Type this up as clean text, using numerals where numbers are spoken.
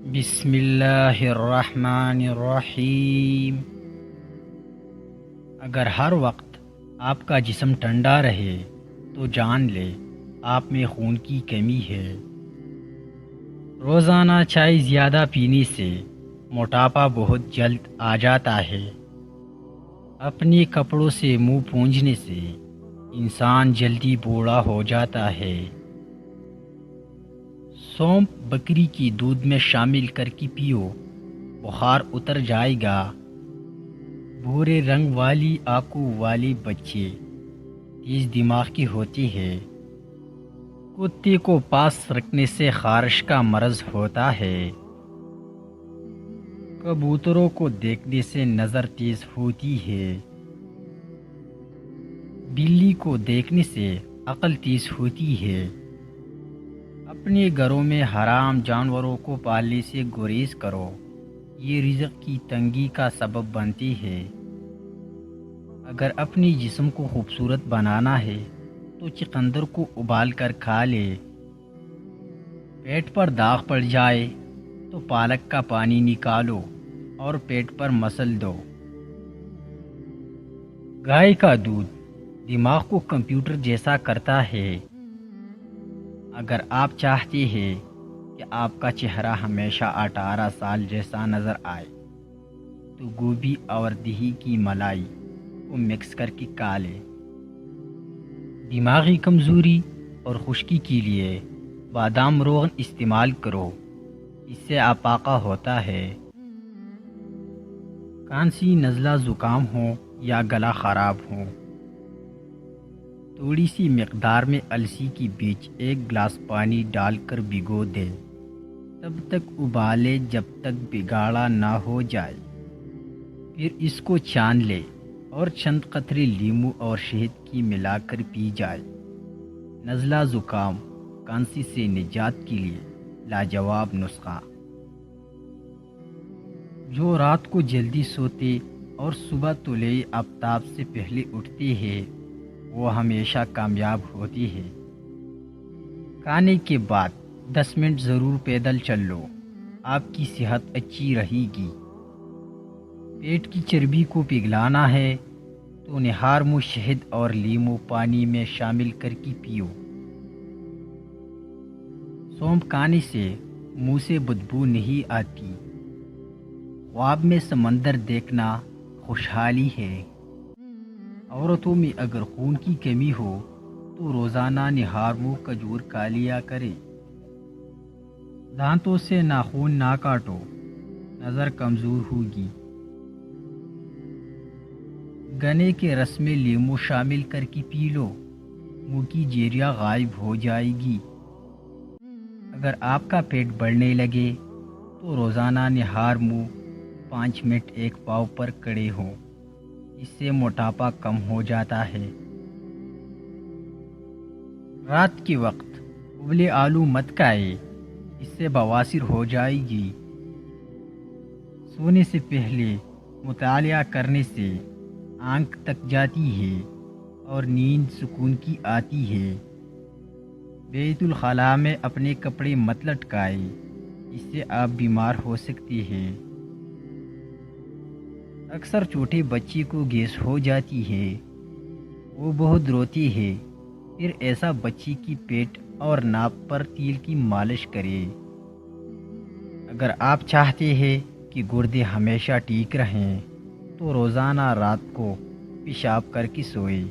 بسم اللہ الرحمن الرحیم۔ اگر ہر وقت آپ کا جسم ٹھنڈا رہے تو جان لے آپ میں خون کی کمی ہے۔ روزانہ چائے زیادہ پینے سے موٹاپا بہت جلد آ جاتا ہے۔ اپنے کپڑوں سے منہ پونجھنے سے انسان جلدی بوڑھا ہو جاتا ہے۔ سونف بکری کی دودھ میں شامل کر کے پیو، بخار اتر جائے گا۔ بھورے رنگ والی آنکھوں والے بچے تیز دماغ کی ہوتی ہے۔ کتے کو پاس رکھنے سے خارش کا مرض ہوتا ہے۔ کبوتروں کو دیکھنے سے نظر تیز ہوتی ہے۔ بلی کو دیکھنے سے عقل تیز ہوتی ہے۔ اپنے گھروں میں حرام جانوروں کو پالنے سے گریز کرو، یہ رزق کی تنگی کا سبب بنتی ہے۔ اگر اپنے جسم کو خوبصورت بنانا ہے تو چقندر کو ابال کر کھا لے۔ پیٹ پر داغ پڑ جائے تو پالک کا پانی نکالو اور پیٹ پر مسل دو۔ گائے کا دودھ دماغ کو کمپیوٹر جیسا کرتا ہے۔ اگر آپ چاہتے ہیں کہ آپ کا چہرہ ہمیشہ 18 سال جیسا نظر آئے تو گوبھی اور دہی کی ملائی کو مکس کر کے کھا لیں۔ دماغی کمزوری اور خشکی کے لیے بادام روغن استعمال کرو، اس سے افاقہ ہوتا ہے۔ کھانسی، نزلہ، زکام ہو یا گلا خراب ہو، تھوڑی سی مقدار میں السی کی بیج 1 گلاس پانی ڈال کر بھگو دیں، تب تک ابالے جب تک بگاڑا نہ ہو جائے۔ پھر اس کو چھان لے اور چند قطرے لیموں اور شہد کی ملا کر پی جائے۔ نزلہ، زکام، کھانسی سے نجات کے لیے لاجواب نسخہ۔ جو رات کو جلدی سوتے اور صبح طلوع آفتاب سے پہلے اٹھتے ہیں وہ ہمیشہ کامیاب ہوتی ہے۔ کھانے کے بعد 10 منٹ ضرور پیدل چل لو، آپ کی صحت اچھی رہے گی۔ پیٹ کی چربی کو پگھلانا ہے تو نہار منہ شہد اور لیموں پانی میں شامل کر کے پیو۔ سونف کھانے سے منہ سے بدبو نہیں آتی۔ خواب میں سمندر دیکھنا خوشحالی ہے۔ عورتوں میں اگر خون کی کمی ہو تو روزانہ نہار منہ کھجور کھا لیا کرے۔ دانتوں سے ناخن نہ کاٹو، نظر کمزور ہوگی۔ گنے کے رس میں لیموں شامل کر کے پی لو، منہ کی جیریا غائب ہو جائے گی۔ اگر آپ کا پیٹ بڑھنے لگے تو روزانہ نہار منہ 5 منٹ ایک پاؤں پر کھڑے ہوں، اس سے موٹاپا کم ہو جاتا ہے۔ رات کے وقت ابلے آلو مت کھائے، اس سے بواسیر ہو جائے گی۔ سونے سے پہلے مطالعہ کرنے سے آنکھ تک جاتی ہے اور نیند سکون کی آتی ہے۔ بیت الخلاء میں اپنے کپڑے مت لٹکائے، اس سے آپ بیمار ہو سکتے ہیں۔ اکثر چھوٹے بچے کو گیس ہو جاتی ہے، وہ بہت روتی ہے، پھر ایسا بچے کی پیٹ اور ناک پر تیل کی مالش کرے۔ اگر آپ چاہتے ہیں کہ گردے ہمیشہ ٹھیک رہیں تو روزانہ رات کو پیشاب کر کے سوئے۔